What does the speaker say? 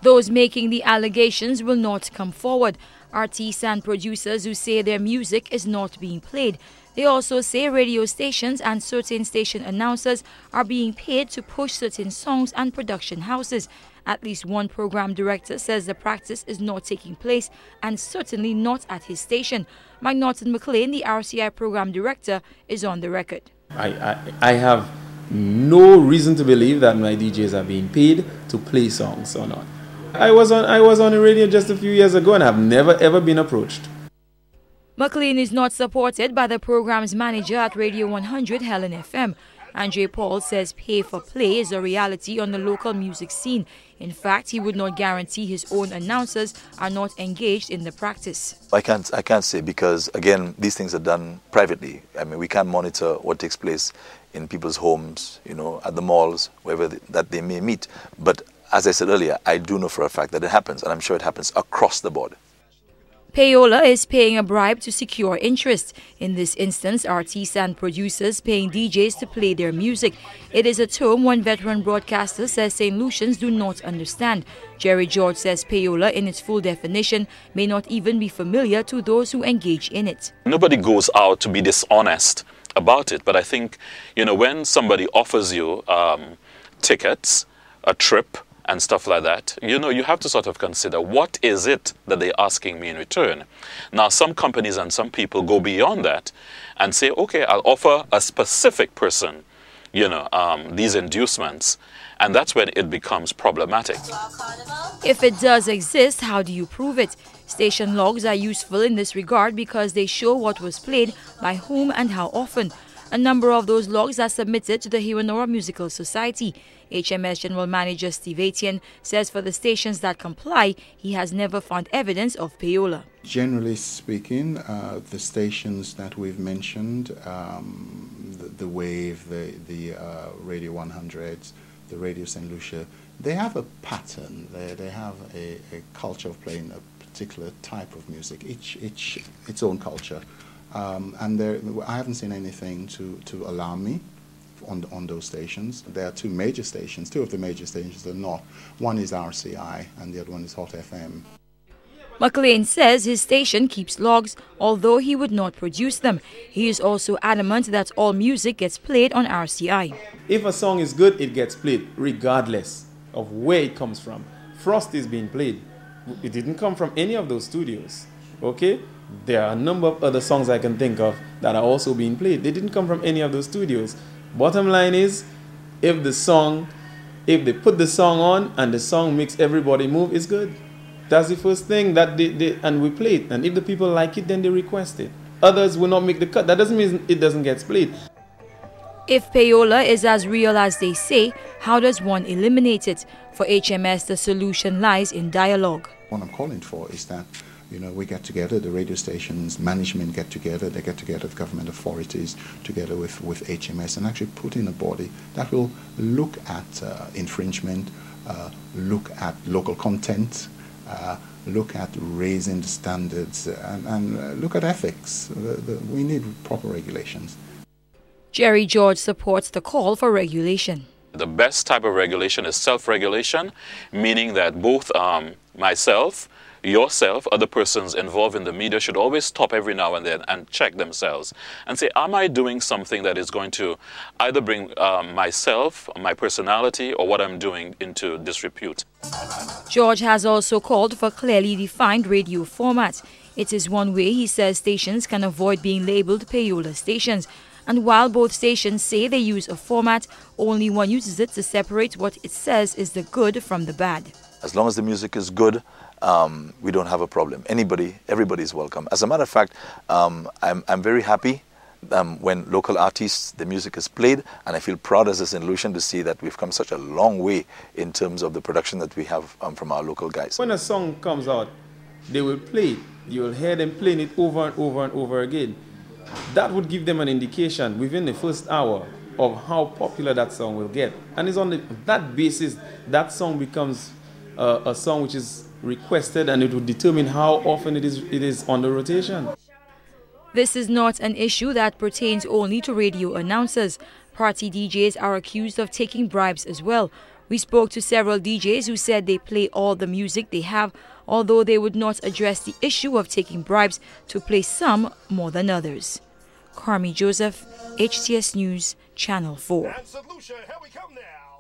Those making the allegations will not come forward. Artists and producers who say their music is not being played. They also say radio stations and certain station announcers are being paid to push certain songs and production houses. At least one program director says the practice is not taking place and certainly not at his station. Mike Norton McLean, the RCI program director, is on the record. I have no reason to believe that my DJs are being paid to play songs or not. I was on the radio just a few years ago and have never ever been approached. McLean is not supported by the program's manager at Radio 100 Helen FM. Andre Paul says pay for play is a reality on the local music scene. In fact, he would not guarantee his own announcers are not engaged in the practice. I can't say because, again, these things are done privately. I mean, we can't monitor what takes place in people's homes, you know, at the malls, wherever that they may meet. But as I said earlier, I do know for a fact that it happens, and I'm sure it happens across the board. Payola is paying a bribe to secure interest. In this instance, artists and producers paying DJs to play their music. It is a term one veteran broadcaster says St. Lucians do not understand. Jerry George says payola in its full definition may not even be familiar to those who engage in it. Nobody goes out to be dishonest about it, but I think, you know, when somebody offers you tickets, a trip, and stuff like that, you know, you have to sort of consider what is it that they're asking me in return. Now, some companies and some people go beyond that and say, okay, I'll offer a specific person, you know, these inducements, and that's when it becomes problematic. If it does exist, how do you prove it? Station logs are useful in this regard because they show what was played, by whom and how often. A number of those logs are submitted to the Hiwanora Musical Society. HMS General Manager Steve Etienne says for the stations that comply, he has never found evidence of payola. Generally speaking, the stations that we've mentioned, the Wave, the Radio 100s, the Radio St. Lucia, they have a pattern. They have a culture of playing a particular type of music, its own culture. And I haven't seen anything to alarm me on those stations. There are two of the major stations are not. One is RCI and the other one is Hot FM. McLean says his station keeps logs, although he would not produce them. He is also adamant that all music gets played on RCI. If a song is good, it gets played, regardless of where it comes from. Frost is being played. It didn't come from any of those studios, okay? There are a number of other songs I can think of that are also being played. They didn't come from any of those studios. Bottom line is, if they put the song on and the song makes everybody move, it's good. That's the first thing that and we play it. And if the people like it, then they request it. Others will not make the cut. That doesn't mean it doesn't get played. If payola is as real as they say, how does one eliminate it? For HMS, the solution lies in dialogue. What I'm calling for is that, you know, we get together, the radio stations, management get together, they get together with government authorities, together with HMS, and actually put in a body that will look at infringement, look at local content, look at raising the standards, and look at ethics. We need proper regulations. Jerry George supports the call for regulation. The best type of regulation is self-regulation, meaning that both myself, yourself, other persons involved in the media should always stop every now and then and check themselves and say, am I doing something that is going to either bring myself, my personality, or what I'm doing into disrepute? George has also called for clearly defined radio formats. It is one way, he says, stations can avoid being labeled payola stations. And while both stations say they use a format, only one uses it to separate what it says is the good from the bad. As long as the music is good, we don't have a problem. Everybody's welcome. As a matter of fact, I'm very happy when local artists, the music is played, and I feel proud as a St. Lucian to see that we've come such a long way in terms of the production that we have from our local guys. When a song comes out, they will play it. You will hear them playing it over and over and over again. That would give them an indication within the first hour of how popular that song will get. And it's on that basis that song becomes a song which is requested, and it will determine how often it is on the rotation. This is not an issue that pertains only to radio announcers. Party DJs are accused of taking bribes as well. We spoke to several DJs who said they play all the music they have, although they would not address the issue of taking bribes to play some more than others. Carmi Joseph, HTS News, Channel 4. And St. Lucia, here we come now.